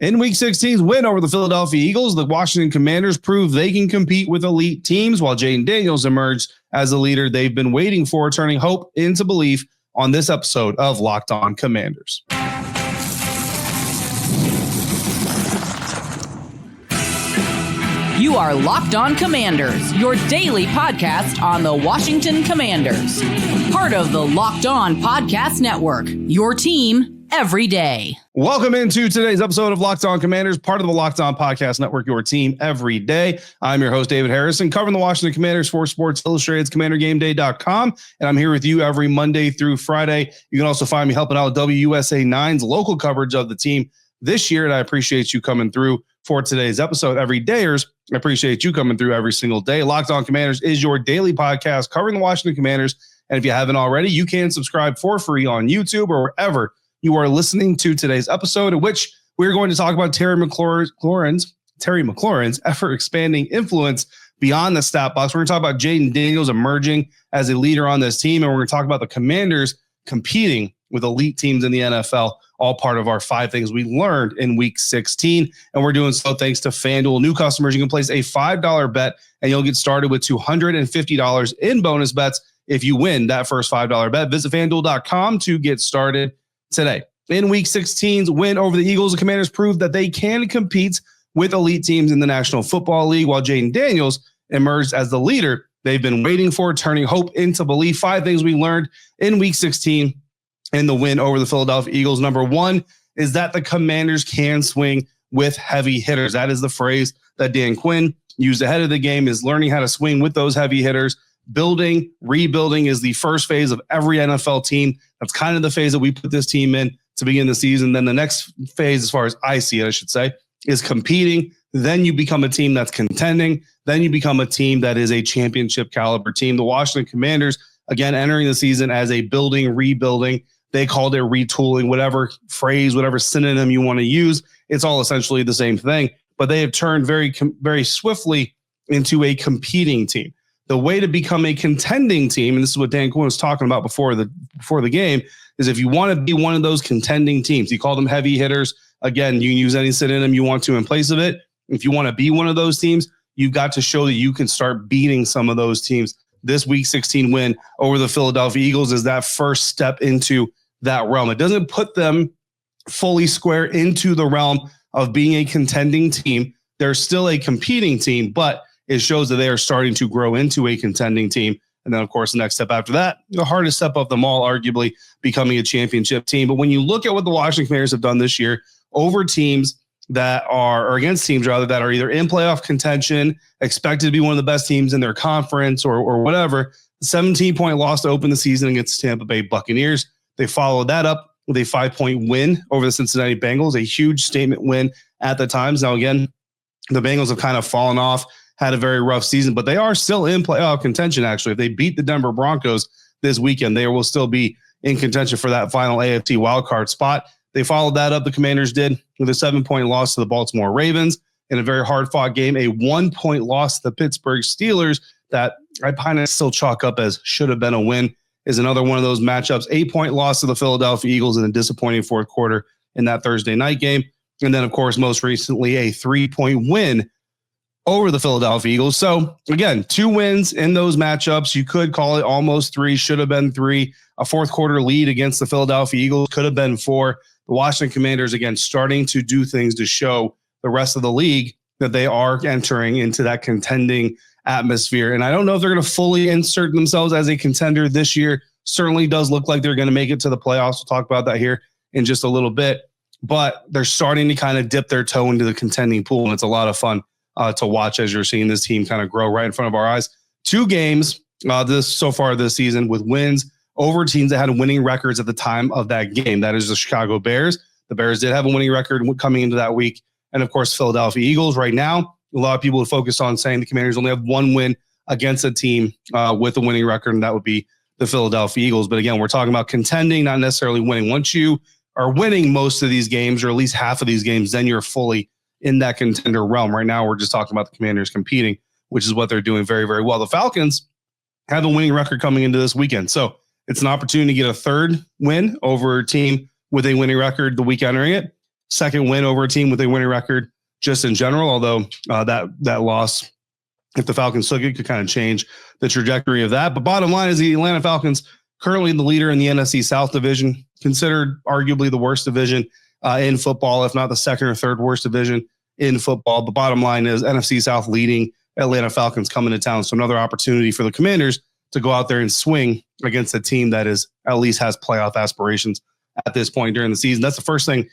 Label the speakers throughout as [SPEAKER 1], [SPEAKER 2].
[SPEAKER 1] In Week 16's win over the Philadelphia Eagles, the Washington Commanders proved they can compete with elite teams, while Jayden Daniels emerged as the leader they've been waiting for, turning hope into belief on this episode of Locked On Commanders.
[SPEAKER 2] You are Locked On Commanders, your daily podcast on the Washington Commanders. Part of the Locked On Podcast Network, your team every day.
[SPEAKER 1] Welcome into today's episode of Locked On Commanders, part of the Locked On Podcast Network, your team every day. I'm your host, David Harrison, covering the Washington Commanders for Sports Illustrated's CommanderGameDay.com, and I'm here with you every Monday through Friday. You can also find me helping out with WUSA 9's local coverage of the team this year, and I appreciate you coming through for today's episode. Everydayers, I appreciate you coming through every single day. Locked On Commanders is your daily podcast covering the Washington Commanders, and if you haven't already, you can subscribe for free on YouTube or wherever you are listening to today's episode, in which we're going to talk about Terry McLaurin's ever-expanding influence beyond the stat box. We're going to talk about Jayden Daniels emerging as a leader on this team, and we're going to talk about the Commanders competing with elite teams in the NFL, all part of our 5 things we learned in Week 16. And we're doing so thanks to FanDuel. New customers, you can place a $5 bet, and you'll get started with $250 in bonus bets if you win that first $5 bet. Visit FanDuel.com to get started today. In Week 16's win over the Eagles, the Commanders proved that they can compete with elite teams in the National Football League, while Jayden Daniels emerged as the leader they've been waiting for, turning hope into belief. 5 things we learned in Week 16 in the win over the Philadelphia Eagles. Number 1 is that the Commanders can swing with heavy hitters. That is the phrase that Dan Quinn used ahead of the game, is learning how to swing with those heavy hitters. Building, rebuilding is the first phase of every NFL team. That's kind of the phase that we put this team in to begin the season. Then the next phase, as far as I see it, I should say, is competing. Then you become a team that's contending. Then you become a team that is a championship caliber team. The Washington Commanders, again, entering the season as a building, rebuilding. They called it retooling, whatever phrase, whatever synonym you want to use. It's all essentially the same thing. But they have turned very swiftly into a competing team. The way to become a contending team, and this is what Dan Quinn was talking about before the game, is if you want to be one of those contending teams, he called them heavy hitters. Again, you can use any synonym you want to in place of it. If you want to be one of those teams, you've got to show that you can start beating some of those teams. This Week 16 win over the Philadelphia Eagles is that first step into that realm. It doesn't put them fully square into the realm of being a contending team. They're still a competing team, but it shows that they are starting to grow into a contending team. And then, of course, the next step after that, the hardest step of them all, arguably becoming a championship team. But when you look at what the Washington Commanders have done this year over teams that are, or against teams rather, that are either in playoff contention, expected to be one of the best teams in their conference or whatever, 17-point loss to open the season against the Tampa Bay Buccaneers. They followed that up with a 5-point win over the Cincinnati Bengals, a huge statement win at the times. Now, again, the Bengals have kind of fallen off, had a very rough season, but they are still in playoff contention, actually. If they beat the Denver Broncos this weekend, they will still be in contention for that final AFC wildcard spot. They followed that up, the Commanders did, with a 7-point loss to the Baltimore Ravens in a very hard-fought game, a 1-point loss to the Pittsburgh Steelers that I kind of still chalk up as should have been a win, is another one of those matchups. 8-point loss to the Philadelphia Eagles in a disappointing fourth quarter in that Thursday night game. And then, of course, most recently, a 3-point win over the Philadelphia Eagles. So, again, 2 wins in those matchups. You could call it almost 3, should have been 3. A fourth quarter lead against the Philadelphia Eagles could have been 4. The Washington Commanders, again, starting to do things to show the rest of the league that they are entering into that contending atmosphere. And I don't know if they're going to fully insert themselves as a contender this year. Certainly does look like they're going to make it to the playoffs. We'll talk about that here in just a little bit. But they're starting to kind of dip their toe into the contending pool, and it's a lot of fun to watch as you're seeing this team kind of grow right in front of our eyes. 2 games so far this season with wins over teams that had winning records at the time of that game. That is the Chicago Bears. The Bears did have a winning record coming into that week. And, of course, Philadelphia Eagles. Right now, a lot of people would focus on saying the Commanders only have 1 win against a team with a winning record, and that would be the Philadelphia Eagles. But, again, we're talking about contending, not necessarily winning. Once you are winning most of these games, or at least half of these games, then you're fully in that contender realm. Right now, we're just talking about the Commanders competing, which is what they're doing very, very well. The Falcons have a winning record coming into this weekend. So it's an opportunity to get a 3rd win over a team with a winning record the week entering it. second win over a team with a winning record just in general, although that loss, if the Falcons took it, could kind of change the trajectory of that. But bottom line is the Atlanta Falcons currently the leader in the NFC South division, considered arguably the worst division in football, if not the second or third worst division in football. But bottom line is NFC South leading, Atlanta Falcons coming to town. So another opportunity for the Commanders to go out there and swing against a team that is at least has playoff aspirations at this point during the season. That's the first thing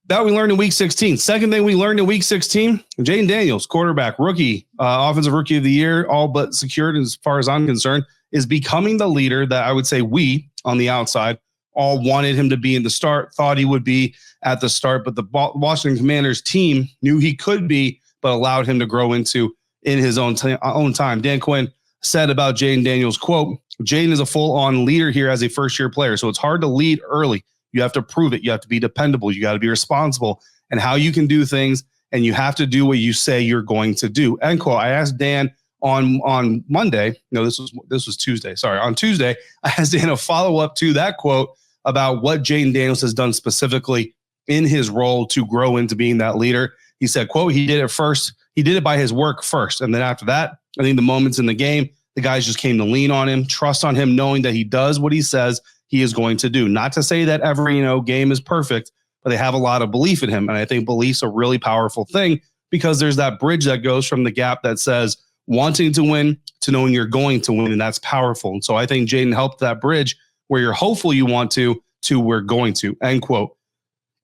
[SPEAKER 1] that we learned in week 16. Second thing we learned in week 16, Jayden Daniels, quarterback, rookie, offensive rookie of the year, all but secured as far as I'm concerned, is becoming the leader that I would say we on the outside all wanted him to be in the start, thought he would be at the start, but the Washington Commanders team knew he could be, but allowed him to grow into in his own time. Dan Quinn said about Jayden Daniels, quote, Jayden is a full-on leader here as a first-year player, so it's hard to lead early. You have to prove it. You have to be dependable. You got to be responsible and how you can do things, and you have to do what you say you're going to do. End quote. I asked Dan on Monday. No, this was Tuesday. Sorry, on Tuesday, I asked Dan a follow-up to that quote about what Jayden Daniels has done specifically in his role to grow into being that leader. He said, quote, he did it first. He did it by his work first. And then after that, I think the moments in the game, the guys just came to lean on him, trust on him, knowing that he does what he says he is going to do. Not to say that every, game is perfect, but they have a lot of belief in him. And I think belief's a really powerful thing because there's that bridge that goes from the gap that says wanting to win to knowing you're going to win. And that's powerful. And so I think Jayden helped that bridge where you're hopeful you want to we're going to, end quote.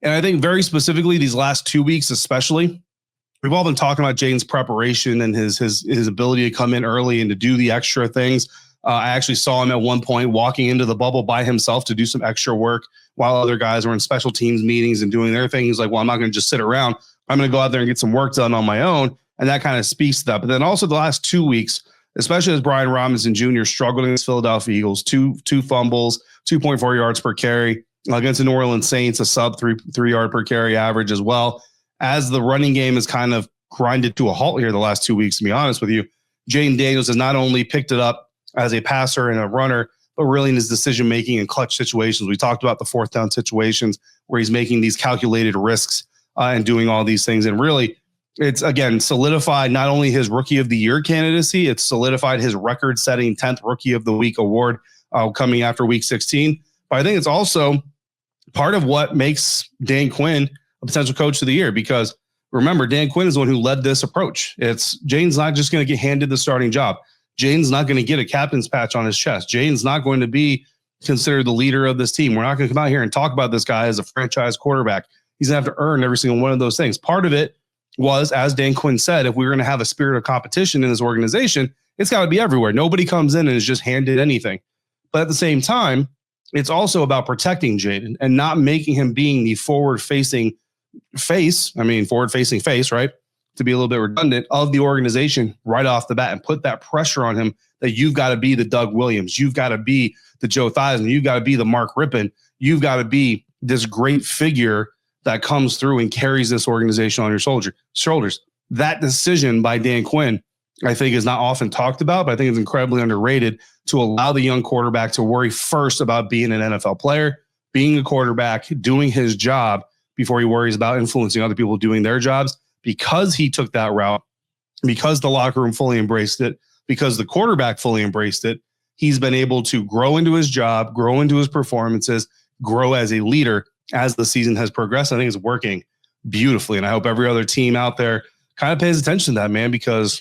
[SPEAKER 1] And I think very specifically these last 2 weeks, especially, we've all been talking about Jayden's preparation and his ability to come in early and to do the extra things. I actually saw him at one point walking into the bubble by himself to do some extra work while other guys were in special teams meetings and doing their thing. He's like, well, I'm not going to just sit around. I'm going to go out there and get some work done on my own. And that kind of speaks to that. But then also the last 2 weeks, especially as Brian Robinson Jr. struggled against Philadelphia Eagles, two fumbles, 2.4 yards per carry against the New Orleans Saints, a sub 3 yard per carry average as well. As the running game is kind of grinded to a halt here the last 2 weeks, to be honest with you, Jayden Daniels has not only picked it up as a passer and a runner, but really in his decision-making and clutch situations. We talked about the fourth down situations where he's making these calculated risks and doing all these things. And really, it's, again, solidified not only his Rookie of the Year candidacy, it's solidified his record-setting 10th Rookie of the Week award coming after Week 16. But I think it's also part of what makes Dan Quinn a potential Coach of the Year, because remember, Dan Quinn is the one who led this approach. Jayden's not just going to get handed the starting job. Jayden's not going to get a captain's patch on his chest. Jayden's not going to be considered the leader of this team. We're not going to come out here and talk about this guy as a franchise quarterback. He's going to have to earn every single one of those things. Part of it was, as Dan Quinn said, if we were going to have a spirit of competition in this organization, it's got to be everywhere. Nobody comes in and is just handed anything. But at the same time, it's also about protecting Jayden and not making him being the forward-facing face, right? To be a little bit redundant, of the organization right off the bat and put that pressure on him that you've got to be the Doug Williams. You've got to be the Joe Theismann. You've got to be the Mark Rippon. You've got to be this great figure that comes through and carries this organization on your shoulders. That decision by Dan Quinn, I think, is not often talked about, but I think it's incredibly underrated to allow the young quarterback to worry first about being an NFL player, being a quarterback, doing his job before he worries about influencing other people doing their jobs. Because he took that route, because the locker room fully embraced it, because the quarterback fully embraced it, he's been able to grow into his job, grow into his performances, grow as a leader as the season has progressed. I think it's working beautifully. And I hope every other team out there kind of pays attention to that, man, because,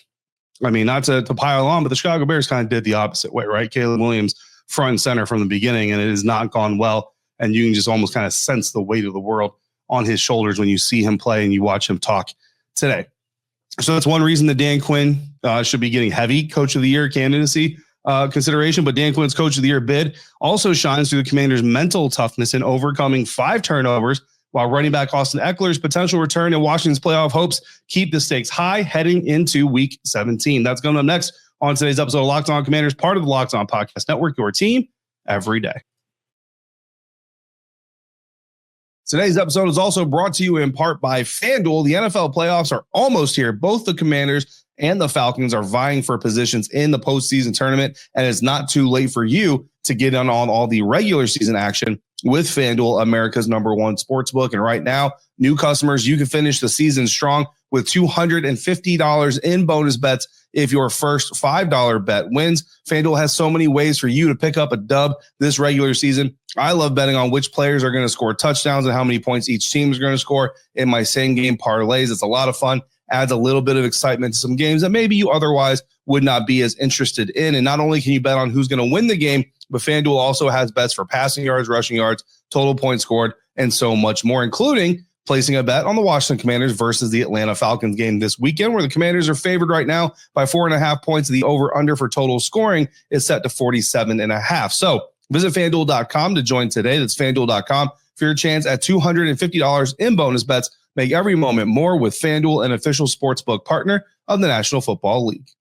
[SPEAKER 1] not to pile on, but the Chicago Bears kind of did the opposite way, right? Caleb Williams front and center from the beginning, and it has not gone well. And you can just almost kind of sense the weight of the world on his shoulders when you see him play and you watch him talk today. So that's one reason that Dan Quinn should be getting heavy Coach of the Year candidacy consideration. But Dan Quinn's Coach of the Year bid also shines through the Commanders' mental toughness in overcoming 5 turnovers, while running back Austin Eckler's potential return and Washington's playoff hopes keep the stakes high heading into Week 17. That's coming up next on today's episode of Locked On Commanders, part of the Locked On Podcast Network, your team every day. Today's episode is also brought to you in part by FanDuel. The NFL playoffs are almost here. Both the Commanders and the Falcons are vying for positions in the postseason tournament, and it's not too late for you to get on all the regular season action with FanDuel, America's #1 sportsbook. And right now, new customers, you can finish the season strong with $250 in bonus bets if your first $5 bet wins. FanDuel has so many ways for you to pick up a dub this regular season. I love betting on which players are going to score touchdowns and how many points each team is going to score in my same game parlays. It's a lot of fun, adds a little bit of excitement to some games that maybe you otherwise would not be as interested in. And not only can you bet on who's going to win the game, but FanDuel also has bets for passing yards, rushing yards, total points scored, and so much more, including placing a bet on the Washington Commanders versus the Atlanta Falcons game this weekend, where the Commanders are favored right now by 4.5 points. The over-under for total scoring is set to 47.5. So visit FanDuel.com to join today. That's FanDuel.com for your chance at $250 in bonus bets. Make every moment more with FanDuel, an official sportsbook partner of the National Football League.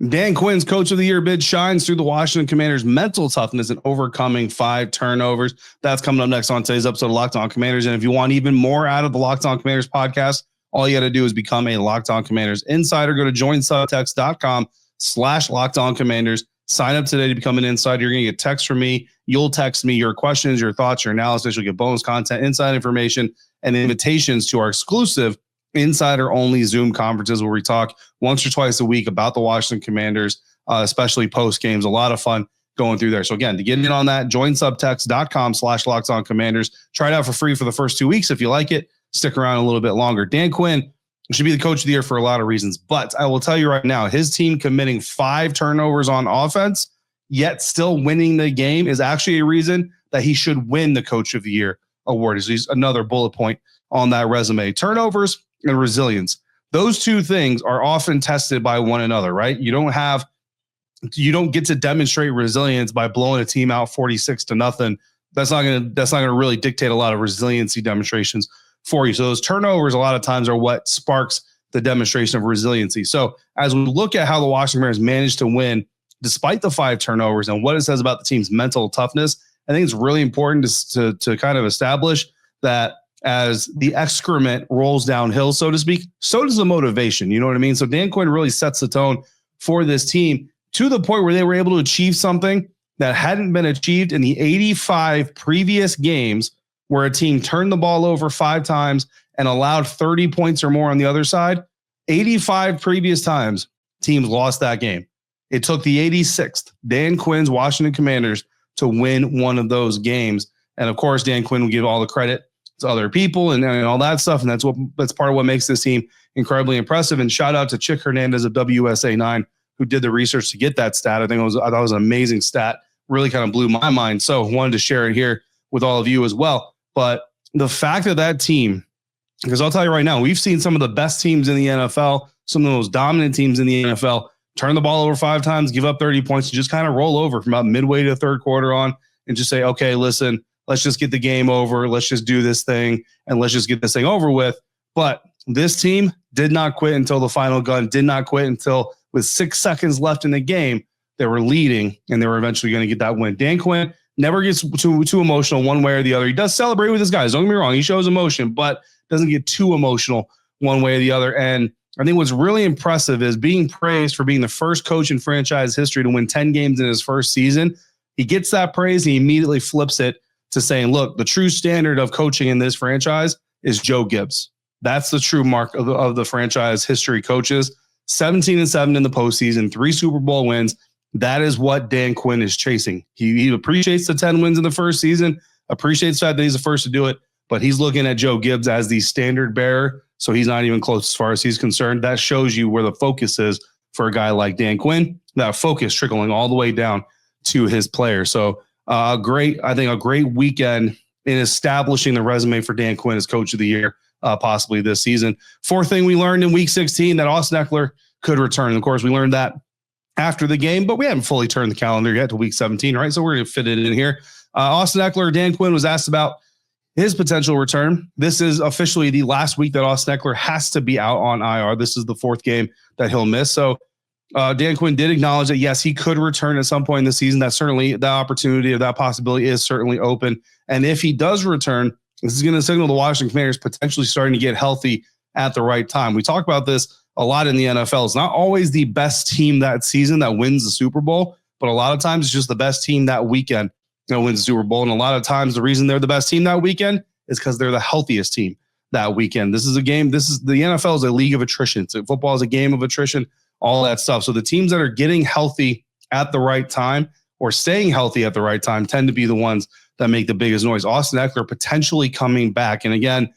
[SPEAKER 1] Dan Quinn's Coach of the Year bid shines through the Washington Commanders' mental toughness and overcoming 5 turnovers. That's coming up next on today's episode of Locked On Commanders. And if you want even more out of the Locked On Commanders podcast, all you got to do is become a Locked On Commanders insider. Go to joinsubtext.com/LockedOnCommanders. Sign up today to become an insider. You're going to get text from me. You'll text me your questions, your thoughts, your analysis. You'll get bonus content, inside information, and invitations to our exclusive insider-only Zoom conferences where we talk once or twice a week about the Washington Commanders, especially post-games. A lot of fun going through there. So again, to get in on that, join subtext.com/LockedOnCommanders. Try it out for free for the first 2 weeks. If you like it, stick around a little bit longer. Dan Quinn should be the Coach of the Year for a lot of reasons, but I will tell you right now, his team committing 5 turnovers on offense, yet still winning the game, is actually a reason that he should win the Coach of the Year award. Is another bullet point on that resume. Turnovers and resilience. Those two things are often tested by one another, right? You don't get to demonstrate resilience by blowing a team out 46-0. That's not going to really dictate a lot of resiliency demonstrations for you. So those turnovers a lot of times are what sparks the demonstration of resiliency. So as we look at how the Washington Commanders managed to win despite the 5 turnovers and what it says about the team's mental toughness, I think it's really important to kind of establish that as the excrement rolls downhill, so to speak, so does the motivation. You know what I mean? So Dan Quinn really sets the tone for this team to the point where they were able to achieve something that hadn't been achieved in the 85 previous games, where a team turned the ball over 5 times and allowed 30 points or more on the other side. 85 previous times, teams lost that game. It took the 86th Dan Quinn's Washington Commanders to win one of those games. And of course, Dan Quinn will give all the credit to other people and all that stuff. And that's part of what makes this team incredibly impressive. And shout out to Chick Hernandez of WSA9, who did the research to get that stat. I thought it was an amazing stat. Really kind of blew my mind. So wanted to share it here with all of you as well. But the fact that team, because I'll tell you right now, we've seen some of the best teams in the NFL, some of the most dominant teams in the NFL, turn the ball over 5 times, give up 30 points, and just kind of roll over from about midway to the third quarter on and just say, okay, listen, let's just get the game over. Let's just do this thing and let's just get this thing over with. But this team did not quit until the final gun, did not quit until with 6 seconds left in the game, they were leading and they were eventually going to get that win. Dan Quinn never gets too emotional one way or the other. He does celebrate with his guys. Don't get me wrong. He shows emotion, but doesn't get too emotional one way or the other. And I think what's really impressive is being praised for being the first coach in franchise history to win 10 games in his first season. He gets that praise and he immediately flips it to saying, look, the true standard of coaching in this franchise is Joe Gibbs. That's the true mark of the franchise history coaches. 17-7 in the postseason, 3 Super Bowl wins. That is what Dan Quinn is chasing. He appreciates the 10 wins in the first season, appreciates the fact that he's the first to do it, but he's looking at Joe Gibbs as the standard bearer, so he's not even close as far as he's concerned. That shows you where the focus is for a guy like Dan Quinn, that focus trickling all the way down to his players. So I think a great weekend in establishing the resume for Dan Quinn as Coach of the Year, possibly this season. Fourth thing we learned in Week 16, that Austin Ekeler could return. Of course, we learned that after the game, but we haven't fully turned the calendar yet to Week 17, right? So we're going to fit it in here. Austin Ekeler, Dan Quinn was asked about his potential return. This is officially the last week that Austin Ekeler has to be out on IR. This is the 4th game that he'll miss. So Dan Quinn did acknowledge that, yes, he could return at some point in the season. That certainly, the opportunity of that possibility is certainly open. And if he does return, this is going to signal the Washington Commanders potentially starting to get healthy at the right time. We talk about this a lot in the NFL. It's not always the best team that season that wins the Super Bowl, but a lot of times it's just the best team that weekend wins the Super Bowl. And a lot of times the reason they're the best team that weekend is because they're the healthiest team that weekend. This is a game. The NFL is a league of attrition. So football is a game of attrition, all that stuff. So the teams that are getting healthy at the right time or staying healthy at the right time tend to be the ones that make the biggest noise. Austin Eckler potentially coming back. And again,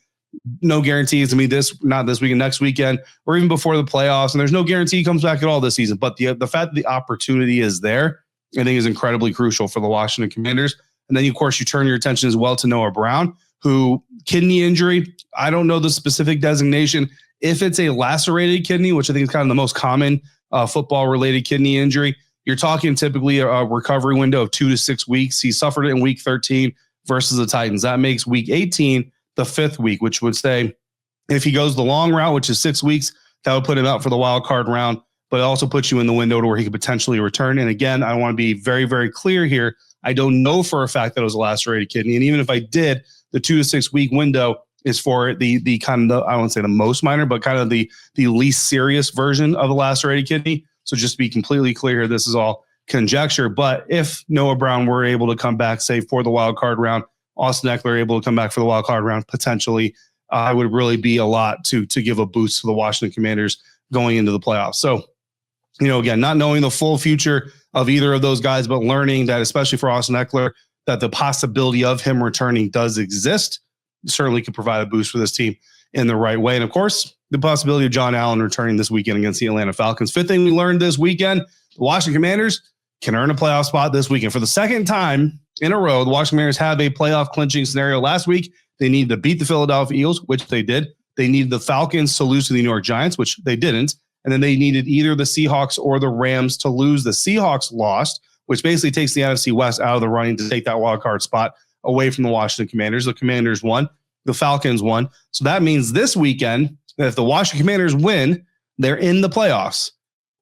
[SPEAKER 1] no guarantees to me not this weekend, next weekend, or even before the playoffs. And there's no guarantee he comes back at all this season. But the fact that the opportunity is there, I think is incredibly crucial for the Washington Commanders. And then, of course, you turn your attention as well to Noah Brown, who kidney injury. I don't know the specific designation. If it's a lacerated kidney, which I think is kind of the most common football-related kidney injury, you're talking typically a recovery window of 2 to 6 weeks. He suffered it in week 13 versus the Titans. That makes week 18 the 5th week, which would say if he goes the long route, which is 6 weeks, that would put him out for the wild card round, but it also puts you in the window to where he could potentially return. And again, I want to be very, very clear here. I don't know for a fact that it was a lacerated kidney. And even if I did, the 2 to 6 week window is for the kind of, I won't say the most minor, but kind of the least serious version of a lacerated kidney. So just to be completely clear here, this is all conjecture. But if Noah Brown were able to come back, say, for the wild card round, Austin Eckler able to come back for the wild card round, potentially, I would really be a lot to give a boost to the Washington Commanders going into the playoffs. So, again, not knowing the full future of either of those guys, but learning that, especially for Austin Eckler, that the possibility of him returning does exist, certainly could provide a boost for this team in the right way. And, of course, the possibility of John Allen returning this weekend against the Atlanta Falcons. Fifth thing we learned this weekend, the Washington Commanders can earn a playoff spot this weekend. For the second time in a row, the Washington Commanders have a playoff clinching scenario. Last week, they needed to beat the Philadelphia Eagles, which they did. They needed the Falcons to lose to the New York Giants, which they didn't. And then they needed either the Seahawks or the Rams to lose. The Seahawks lost, which basically takes the NFC West out of the running to take that wild card spot away from the Washington Commanders. The Commanders won. The Falcons won. So that means this weekend, if the Washington Commanders win, they're in the playoffs.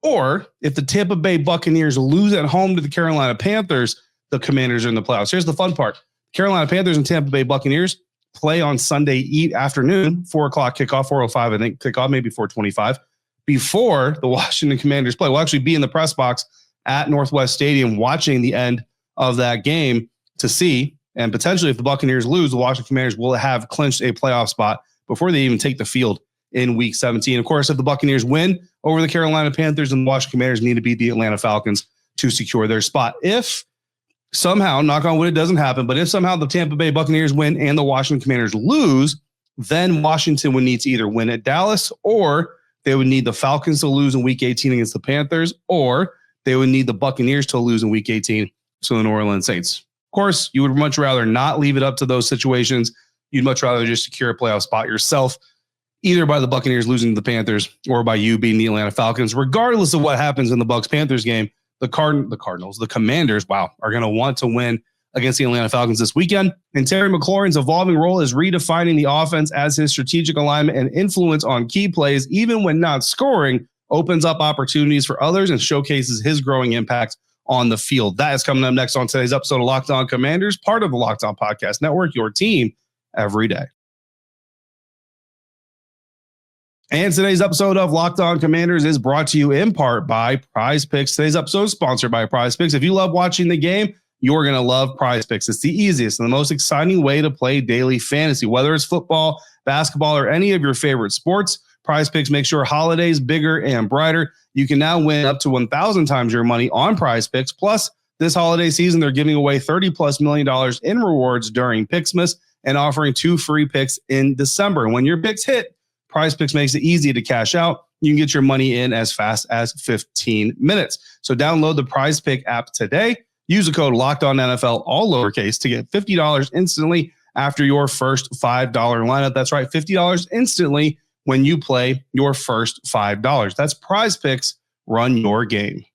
[SPEAKER 1] Or if the Tampa Bay Buccaneers lose at home to the Carolina Panthers, the Commanders are in the playoffs. Here's the fun part. Carolina Panthers and Tampa Bay Buccaneers play on Sunday afternoon, 4 o'clock kickoff, 4:05, I think, kickoff, maybe 4:25, before the Washington Commanders play. We'll actually be in the press box at Northwest Stadium watching the end of that game to see, and potentially if the Buccaneers lose, the Washington Commanders will have clinched a playoff spot before they even take the field in week 17. Of course, if the Buccaneers win over the Carolina Panthers, and the Washington Commanders need to beat the Atlanta Falcons to secure their spot. If somehow, knock on wood, it doesn't happen, but if somehow the Tampa Bay Buccaneers win and the Washington Commanders lose, then Washington would need to either win at Dallas, or they would need the Falcons to lose in week 18 against the Panthers, or they would need the Buccaneers to lose in week 18 to the New Orleans Saints. Of course, you would much rather not leave it up to those situations. You'd much rather just secure a playoff spot yourself, either by the Buccaneers losing to the Panthers or by you beating the Atlanta Falcons. Regardless of what happens in the Bucs-Panthers game, the Commanders, are going to want to win against the Atlanta Falcons this weekend. And Terry McLaurin's evolving role is redefining the offense as his strategic alignment and influence on key plays, even when not scoring, opens up opportunities for others and showcases his growing impact on the field. That is coming up next on today's episode of Locked On Commanders, part of the Locked On Podcast Network, your team every day. And today's episode of Locked On Commanders is brought to you in part by Prize Picks. Today's episode is sponsored by Prize Picks. If you love watching the game, you're going to love Prize Picks. It's the easiest and the most exciting way to play daily fantasy. Whether it's football, basketball, or any of your favorite sports, Prize Picks makes your holidays bigger and brighter. You can now win up to 1,000 times your money on Prize Picks. Plus, this holiday season, they're giving away $30+ million in rewards during Picksmas and offering 2 free picks in December. And when your picks hit, Prize Picks makes it easy to cash out. You can get your money in as fast as 15 minutes. So download the Prize Pick app today. Use the code LOCKEDONNFL, all lowercase, to get $50 instantly after your first $5 lineup. That's right, $50 instantly when you play your first $5. That's Prize Picks. Run your game.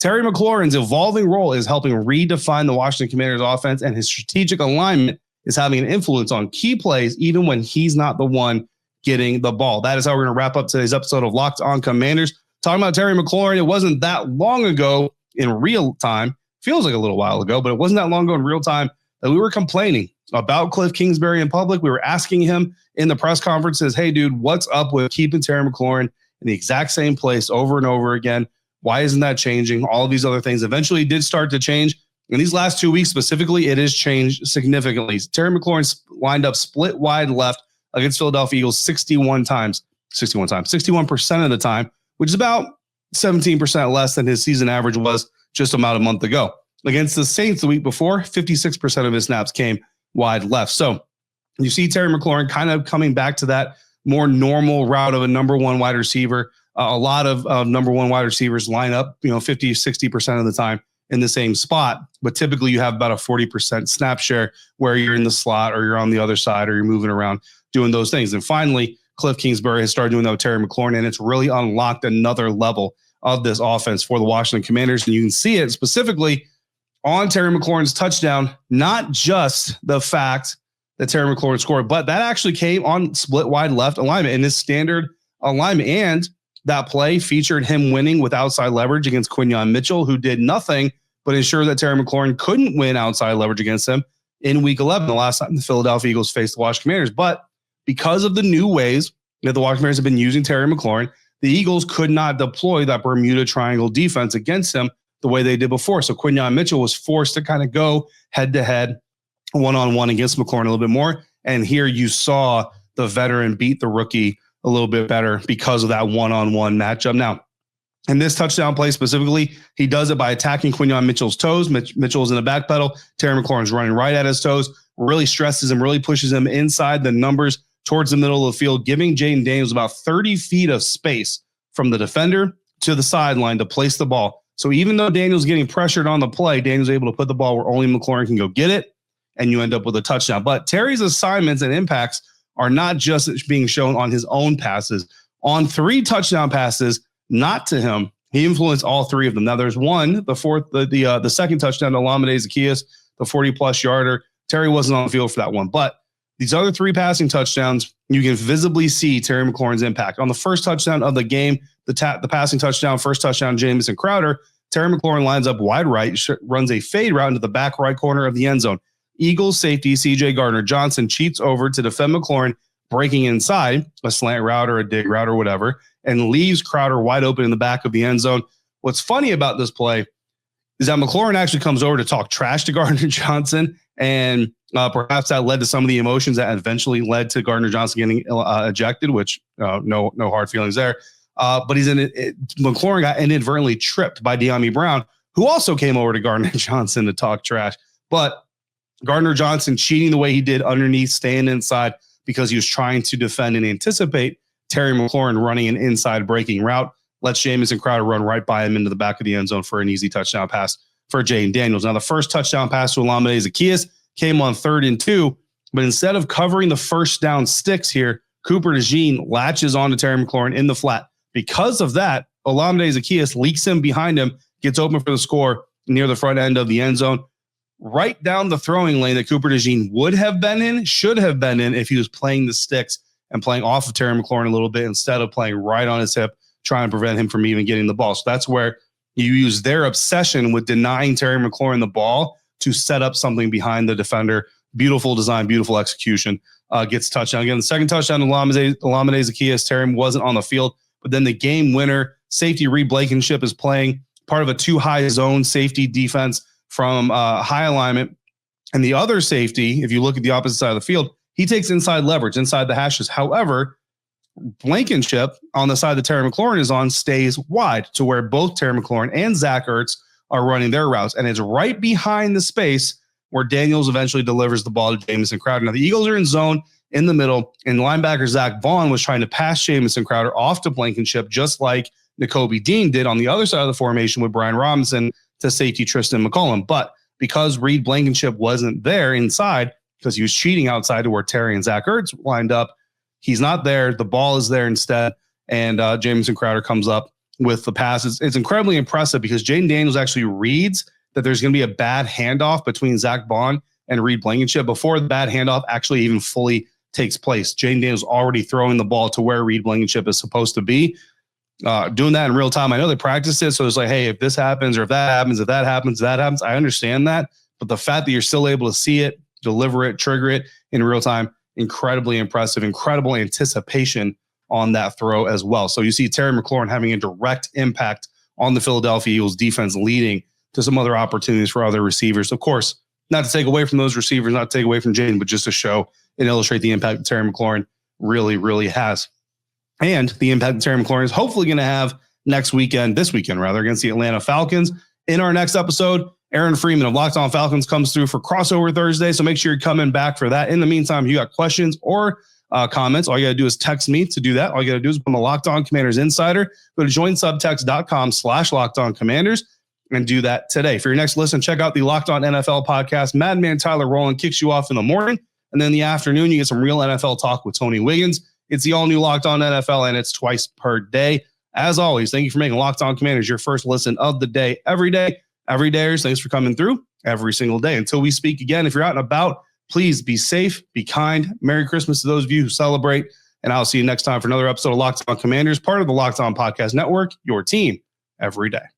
[SPEAKER 1] Terry McLaurin's evolving role is helping redefine the Washington Commanders offense, and his strategic alignment is having an influence on key plays, even when he's not the one getting the ball. That is how we're going to wrap up today's episode of Locked On Commanders. Talking about Terry McLaurin, it wasn't that long ago in real time. Feels like a little while ago, but it wasn't that long ago in real time that we were complaining about Cliff Kingsbury in public. We were asking him in the press conferences, hey, dude, what's up with keeping Terry McLaurin in the exact same place over and over again? Why isn't that changing? All of these other things eventually did start to change. In these last 2 weeks specifically, it has changed significantly. Terry McLaurin lined up split wide left against Philadelphia Eagles 61% of the time, which is about 17% less than his season average was just about a month ago. Against the Saints the week before, 56% of his snaps came wide left. So you see Terry McLaurin kind of coming back to that more normal route of a number one wide receiver. A lot of number one wide receivers line up, 50, 60% of the time in the same spot. But typically you have about a 40% snap share where you're in the slot or you're on the other side or you're moving around doing those things. And finally, Cliff Kingsbury has started doing that with Terry McLaurin, and it's really unlocked another level of this offense for the Washington Commanders. And you can see it specifically on Terry McLaurin's touchdown, not just the fact that Terry McLaurin scored, but that actually came on split wide left alignment in his standard alignment. And that play featured him winning with outside leverage against Quinn Mitchell, who did nothing but ensure that Terry McLaurin couldn't win outside leverage against him in week 11, the last time the Philadelphia Eagles faced the Washington Commanders. But because of the new ways that the Washington Commanders have been using Terry McLaurin, the Eagles could not deploy that Bermuda Triangle defense against him the way they did before. So Quinn Mitchell was forced to kind of go head-to-head, one-on-one against McLaurin a little bit more. And here you saw the veteran beat the rookie a little bit better because of that one-on-one matchup. Now, in this touchdown play specifically, he does it by attacking Quinn Mitchell's toes. Mitchell's in the back pedal. Terry McLaurin's running right at his toes, really stresses him, really pushes him inside the numbers towards the middle of the field, giving Jayden Daniels about 30 feet of space from the defender to the sideline to place the ball. So even though Daniels getting pressured on the play, Daniels able to put the ball where only McLaurin can go get it, and you end up with a touchdown. But Terry's assignments and impacts are not just being shown on his own passes. On 3 touchdown passes, not to him, he influenced all 3 of them. Now there's one, the second touchdown to Olamide Zaccheaus, the 40-plus yarder. Terry wasn't on the field for that one. But these other 3 passing touchdowns, you can visibly see Terry McLaurin's impact. On the first touchdown of the game, the passing touchdown, first touchdown, Jamison Crowder, Terry McLaurin lines up wide right, runs a fade route into the back right corner of the end zone. Eagles safety C.J. Gardner-Johnson cheats over to defend McLaurin, breaking inside a slant route or a dig route or whatever, and leaves Crowder wide open in the back of the end zone. What's funny about this play is that McLaurin actually comes over to talk trash to Gardner-Johnson, and perhaps that led to some of the emotions that eventually led to Gardner-Johnson getting ejected, which no hard feelings there. But McLaurin got inadvertently tripped by De'Ami Brown, who also came over to Gardner-Johnson to talk trash. But Gardner-Johnson cheating the way he did underneath, staying inside because he was trying to defend and anticipate Terry McLaurin running an inside breaking route. Lets Jamison Crowder run right by him into the back of the end zone for an easy touchdown pass for Jayden Daniels. Now, the first touchdown pass to Olamide Zaccheaus came on 3rd and 2, but instead of covering the first down sticks here, Cooper DeJean latches onto Terry McLaurin in the flat. Because of that, Olamide Zaccheaus leaks him behind him, gets open for the score near the front end of the end zone, right down the throwing lane that Cooper DeJean should have been in if he was playing the sticks and playing off of Terry McLaurin a little bit instead of playing right on his hip, trying to prevent him from even getting the ball. So that's where you use their obsession with denying Terry McLaurin the ball to set up something behind the defender. Beautiful design, beautiful execution, gets touchdown. Again, the second touchdown to Olamide Zaccheaus, Terry wasn't on the field, but then the game winner, safety Reed Blankenship is playing part of a 2-high zone safety defense from high alignment. And the other safety, if you look at the opposite side of the field, he takes inside leverage, inside the hashes. However, Blankenship on the side that Terry McLaurin is on stays wide to where both Terry McLaurin and Zach Ertz are running their routes. And it's right behind the space where Daniels eventually delivers the ball to Jamison Crowder. Now, the Eagles are in zone in the middle, and linebacker Zach Vaughn was trying to pass Jamison Crowder off to Blankenship, just like Nakobe Dean did on the other side of the formation with Brian Robinson to safety Tristan McCollum. But because Reed Blankenship wasn't there inside, because he was cheating outside to where Terry and Zach Ertz lined up, he's not there. The ball is there instead, and Jamison Crowder comes up with the passes. It's incredibly impressive because Jayden Daniels actually reads that there's going to be a bad handoff between Zach Vaughn and Reed Blankenship before the bad handoff actually even fully takes place. Jayden Daniels already throwing the ball to where Reed Blankenship is supposed to be. Doing that in real time. I know they practiced it, so it's like, hey, if this happens or if that happens, if that happens, that happens. I understand that, but the fact that you're still able to see it, deliver it, trigger it in real time, incredibly impressive, incredible anticipation on that throw as well. So you see Terry McLaurin having a direct impact on the Philadelphia Eagles defense, leading to some other opportunities for other receivers. Of course, not to take away from those receivers, not to take away from Jayden, but just to show and illustrate the impact that Terry McLaurin really, really has. And the impact that Terry McLaurin is hopefully going to have this weekend, against the Atlanta Falcons. In our next episode, Aaron Freeman of Locked On Falcons comes through for Crossover Thursday, so make sure you're coming back for that. In the meantime, if you got questions or comments, all you got to do is text me to do that. All you got to do is become a Locked On Commanders Insider. Go to joinsubtext.com/LockedOnCommanders and do that today. For your next listen, check out the Locked On NFL podcast. Madman Tyler Rowland kicks you off in the morning, and then in the afternoon, you get some real NFL talk with Tony Wiggins. It's the all-new Locked On NFL, and it's twice per day. As always, thank you for making Locked On Commanders your first listen of the day, every day. Every dayers, thanks for coming through every single day. Until we speak again, if you're out and about, please be safe, be kind. Merry Christmas to those of you who celebrate, and I'll see you next time for another episode of Locked On Commanders, part of the Locked On Podcast Network, your team every day.